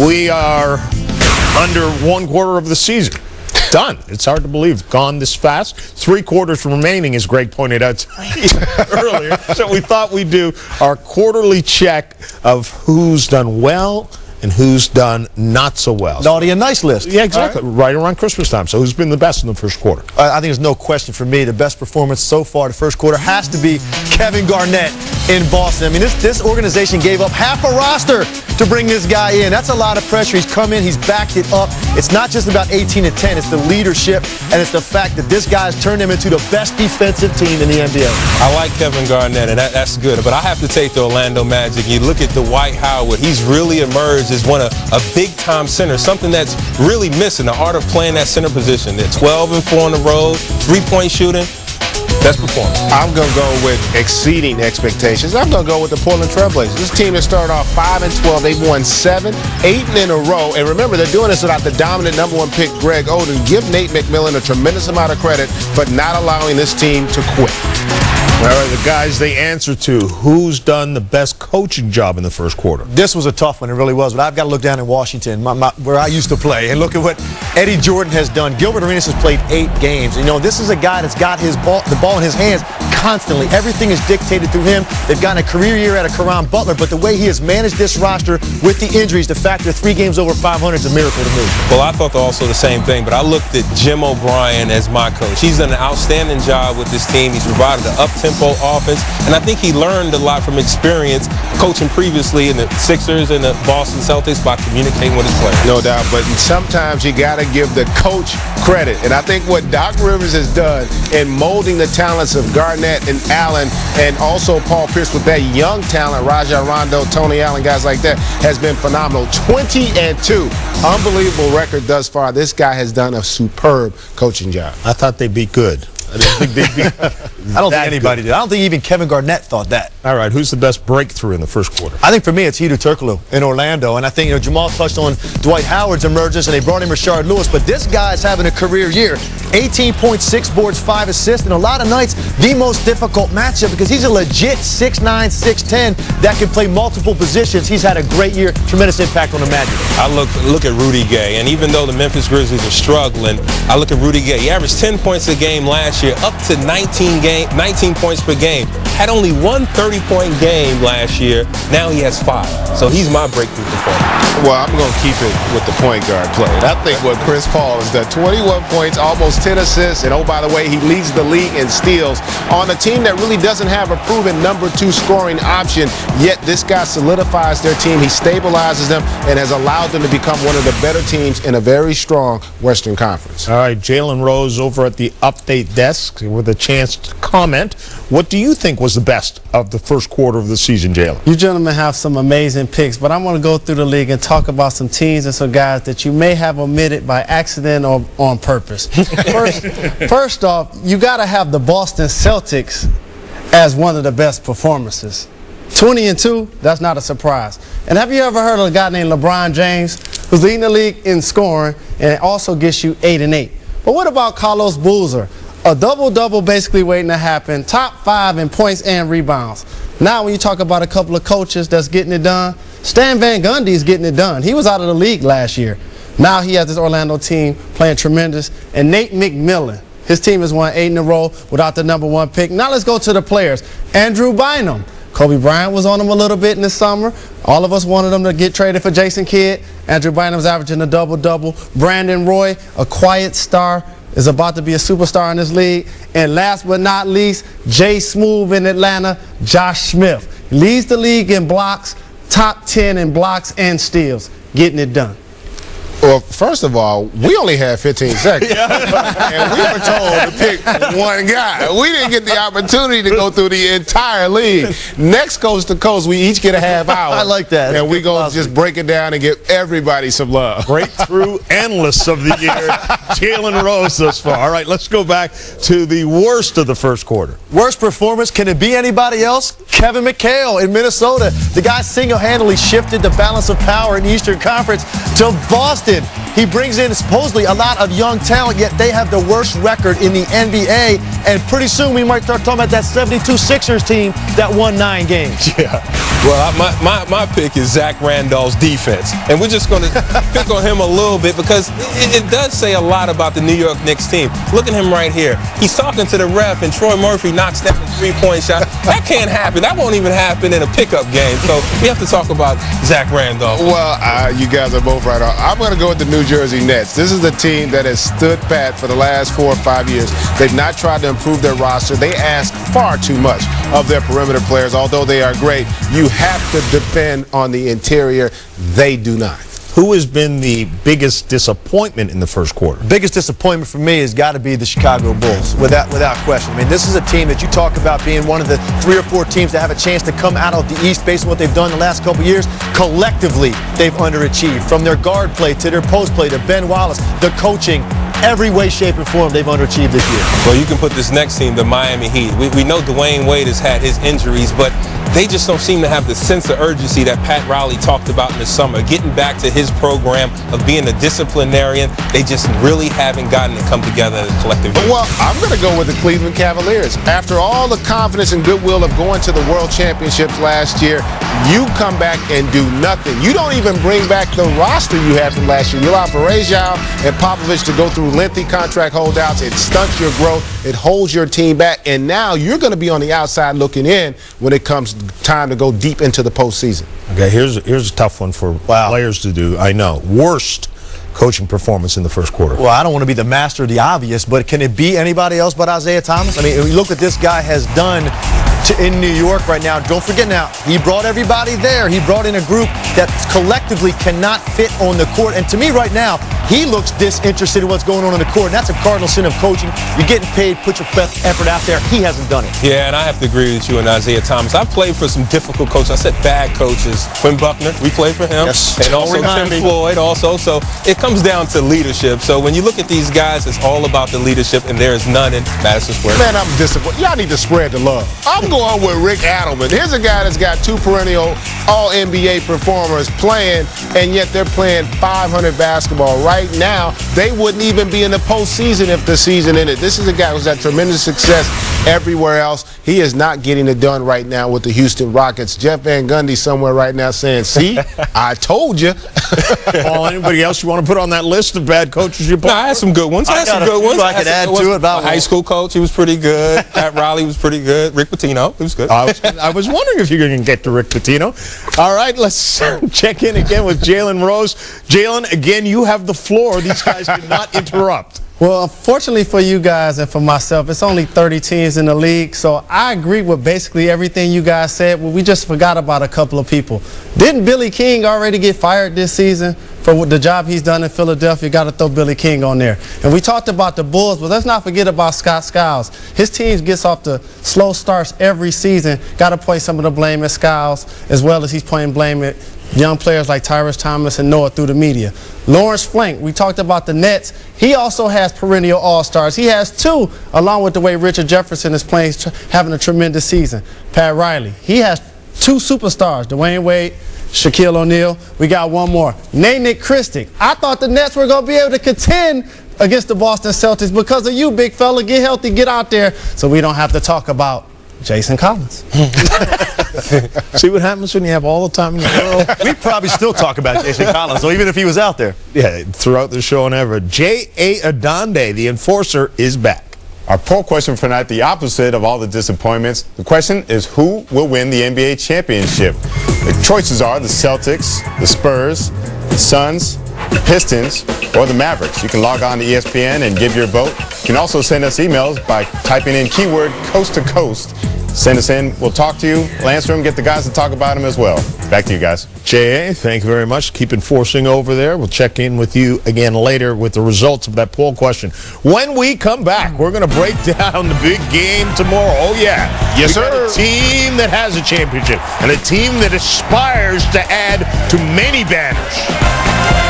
We are under 1/4 of the season. Done. It's hard to believe. Gone this fast. 3 quarters remaining, as Greg pointed out earlier. So we thought we'd do our quarterly check of who's done well and who's done not so well. Naughty and nice list. Yeah, exactly. Right around Christmas time. So who's been the best in the first quarter? I think there's no question for me. The best performance so far the first quarter has to be Kevin Garnett in Boston. I mean, this organization gave up half a roster to bring this guy in. That's a lot of pressure. He's come in, he's backed it up. It's not just about 18 and 10. It's the leadership, and it's the fact that this guy's turned them into the best defensive team in the NBA. I like Kevin Garnett, and that's good. But I have to take the Orlando Magic. You look at Dwight Howard. He's really emerged as one of a big-time center, something that's really missing, the art of playing that center position. They're 12 and 4 on the road, 3-point shooting. Best performance. I'm going to go with exceeding expectations. I'm going to go with the Portland Trailblazers. This team has started off 5 and 12. They've won 7, 8 in a row. And remember, they're doing this without the dominant #1 pick, Greg Oden. Give Nate McMillan a tremendous amount of credit for not allowing this team to quit. All right, the guys they answer to, who's done the best coaching job in the first quarter? This was a tough one, it really was, but I've got to look down in Washington, where I used to play, and look at what Eddie Jordan has done. Gilbert Arenas has played 8 games. You know, this is a guy that's got the ball in his hands constantly. Everything is dictated through him. They've gotten a career year out of Caron Butler, but the way he has managed this roster with the injuries, the fact that 3 games over 500 is a miracle to me. Well, I thought also the same thing, but I looked at Jim O'Brien as my coach. He's done an outstanding job with this team. He's provided an up-tempo offense, and I think he learned a lot from experience coaching previously in the Sixers and the Boston Celtics by communicating with his players. No doubt, but sometimes you got to give the coach credit. And I think what Doc Rivers has done in molding the talents of Garnett and Allen, and also Paul Pierce with that young talent, Rajon Rondo, Tony Allen, guys like that, has been phenomenal. 20 and 2. Unbelievable record thus far. This guy has done a superb coaching job. I thought they'd be good. I didn't think they'd be I don't think anybody did. I don't think even Kevin Garnett thought that. All right, who's the best breakthrough in the first quarter? I think for me it's Hedo Turkoglu in Orlando, and I think Jamal touched on Dwight Howard's emergence, and they brought in Rashard Lewis, but this guy's having a career year. 18.6 boards, 5 assists, and a lot of nights the most difficult matchup because he's a legit 6'9", 6'10" that can play multiple positions. He's had a great year, tremendous impact on the Magic. I look at Rudy Gay, and even though the Memphis Grizzlies are struggling, I look at Rudy Gay. He averaged 10 points a game last year, up to 19 points per game. Had only one 30-point game last year. Now he has 5. So he's my breakthrough performer. Well, I'm going to keep it with the point guard play. And I think what Chris Paul has done, 21 points, almost 10 assists, and oh, by the way, he leads the league in steals on a team that really doesn't have a proven #2 scoring option, yet this guy solidifies their team. He stabilizes them and has allowed them to become one of the better teams in a very strong Western Conference. All right, Jalen Rose over at the update desk with a chance to comment. What do you think was the best of the first quarter of the season, Jalen? You gentlemen have some amazing picks, but I'm going to go through the league and talk about some teams and some guys that you may have omitted by accident or on purpose. First off, you got to have the Boston Celtics as one of the best performances. 20 and 2, that's not a surprise. And have you ever heard of a guy named LeBron James, who's leading the league in scoring and also gets you 8 and 8? But what about Carlos Boozer? A double-double basically waiting to happen, top 5 in points and rebounds. Now when you talk about a couple of coaches that's getting it done, Stan Van Gundy is getting it done. He was out of the league last year. Now he has this Orlando team playing tremendous. And Nate McMillan, his team has won 8 in a row without the #1 pick. Now let's go to the players. Andrew Bynum. Kobe Bryant was on him a little bit in the summer. All of us wanted him to get traded for Jason Kidd. Andrew Bynum's averaging a double-double. Brandon Roy, a quiet star, is about to be a superstar in this league. And last but not least, Jay Smooth in Atlanta, Josh Smith. Leads the league in blocks, top 10 in blocks and steals, getting it done. Well, first of all, we only had 15 seconds. And we were told to pick one guy. We didn't get the opportunity to go through the entire league. Next coast to coast, we each get a half hour. I like that. And we're going to just break it down and give everybody some love. Breakthrough analysts of the year, Jalen Rose thus far. All right, let's go back to the worst of the first quarter. Worst performance, can it be anybody else? Kevin McHale in Minnesota. The guy single-handedly shifted the balance of power in the Eastern Conference to Boston. He brings in supposedly a lot of young talent, yet they have the worst record in the NBA. And pretty soon we might start talking about that 72 Sixers team that won 9 games. Yeah. Well, my pick is Zach Randolph's defense. And we're just going to pick on him a little bit because it does say a lot about the New York Knicks team. Look at him right here. He's talking to the ref, and Troy Murphy knocks down a three-point shot. That can't happen. That won't even happen in a pickup game. So we have to talk about Zach Randolph. Well, you guys are both right on. I'm going to go with the New Jersey Nets. This is a team that has stood pat for the last 4 or 5 years. They've not tried to improve their roster. They ask far too much of their perimeter players. Although they are great, you have to depend on the interior. They do not. Who has been the biggest disappointment in the first quarter? Biggest disappointment for me has got to be the Chicago Bulls, without question. I mean, this is a team that you talk about being one of the 3 or 4 teams that have a chance to come out of the East based on what they've done the last couple years. Collectively, they've underachieved. From their guard play to their post play to Ben Wallace, the coaching, every way, shape, and form they've underachieved this year. Well, you can put this next team, the Miami Heat. We know Dwayne Wade has had his injuries, but they just don't seem to have the sense of urgency that Pat Riley talked about in the summer, getting back to his program of being a disciplinarian. They just really haven't gotten it come together as a collective unit. Well, I'm going to go with the Cleveland Cavaliers. After all the confidence and goodwill of going to the World Championships last year, you come back and do nothing. You don't even bring back the roster you had from last year. You allow for Rajao and Popovich to go through lengthy contract holdouts. It stunts your growth. It holds your team back. And now you're going to be on the outside looking in when it comes time to go deep into the postseason. Okay, here's a tough one for players to do. I know. Worst coaching performance in the first quarter. Well, I don't want to be the master of the obvious, but can it be anybody else but Isaiah Thomas? I mean, look what this guy has done in New York right now. Don't forget now, he brought everybody there. He brought in a group that collectively cannot fit on the court. And to me right now, he looks disinterested in what's going on the court. And that's a cardinal sin of coaching. You're getting paid, put your best effort out there. He hasn't done it. Yeah, and I have to agree with you and Isaiah Thomas. I've played for some difficult coaches. I said bad coaches. Quinn Buckner, we played for him. Yes. And also Tim Floyd also. So it comes down to leadership. So when you look at these guys, it's all about the leadership, and there is none in Madison Square. Man, I'm disappointed. Y'all need to spread the love. I'm going with Rick Adelman. Here's a guy that's got 2 perennial All-NBA performers playing, and yet they're playing 500 basketball. Right now, they wouldn't even be in the postseason if the season ended. This is a guy who's had tremendous success everywhere else. He is not getting it done right now with the Houston Rockets. Jeff Van Gundy somewhere right now saying, see, I told you. Paul, anybody else you want to put on that list of bad coaches you put? No, I had some good ones. I could add to it. A high school coach, he was pretty good. Pat Riley was pretty good. Rick Pitino, he was good. I was wondering if you're going to get to Rick Pitino. All right, let's check in again with Jalen Rose. Jalen, again, you have the floor. These guys did not interrupt. Well, unfortunately for you guys and for myself, it's only 30 teams in the league, so I agree with basically everything you guys said. Well, we just forgot about a couple of people. Didn't Billy King already get fired this season for the job he's done in Philadelphia? Got to throw Billy King on there. And we talked about the Bulls, but let's not forget about Scott Skiles. His team gets off the slow starts every season. Got to play some of the blame at Skiles, as well as he's playing blame at young players like Tyrese Thomas and Noah through the media. Lawrence Flank, we talked about the Nets. He also has perennial all-stars. He has 2, along with the way Richard Jefferson is playing, having a tremendous season. Pat Riley, he has 2 superstars, Dwayne Wade, Shaquille O'Neal. We got one more, Nick Christie. I thought the Nets were going to be able to contend against the Boston Celtics because of you, big fella. Get healthy, get out there, so we don't have to talk about Jason Collins. See what happens when you have all the time in the world? We'd probably still talk about Jason Collins, so even if he was out there. Yeah, throughout the show and ever. J.A. Adonde, the enforcer, is back. Our poll question for tonight, the opposite of all the disappointments. The question is, who will win the NBA championship? The choices are the Celtics, the Spurs, the Suns, the Pistons, or the Mavericks. You can log on to ESPN and give your vote. You can also send us emails by typing in keyword coast to coast. Send us in. We'll talk to you. We'll answer them, get the guys to talk about them as well. Back to you guys. J.A., thank you very much. Keep enforcing over there. We'll check in with you again later with the results of that poll question. When we come back, we're going to break down the big game tomorrow. Oh, yeah. Yes, we got sir. a team that has a championship and a team that aspires to add to many banners.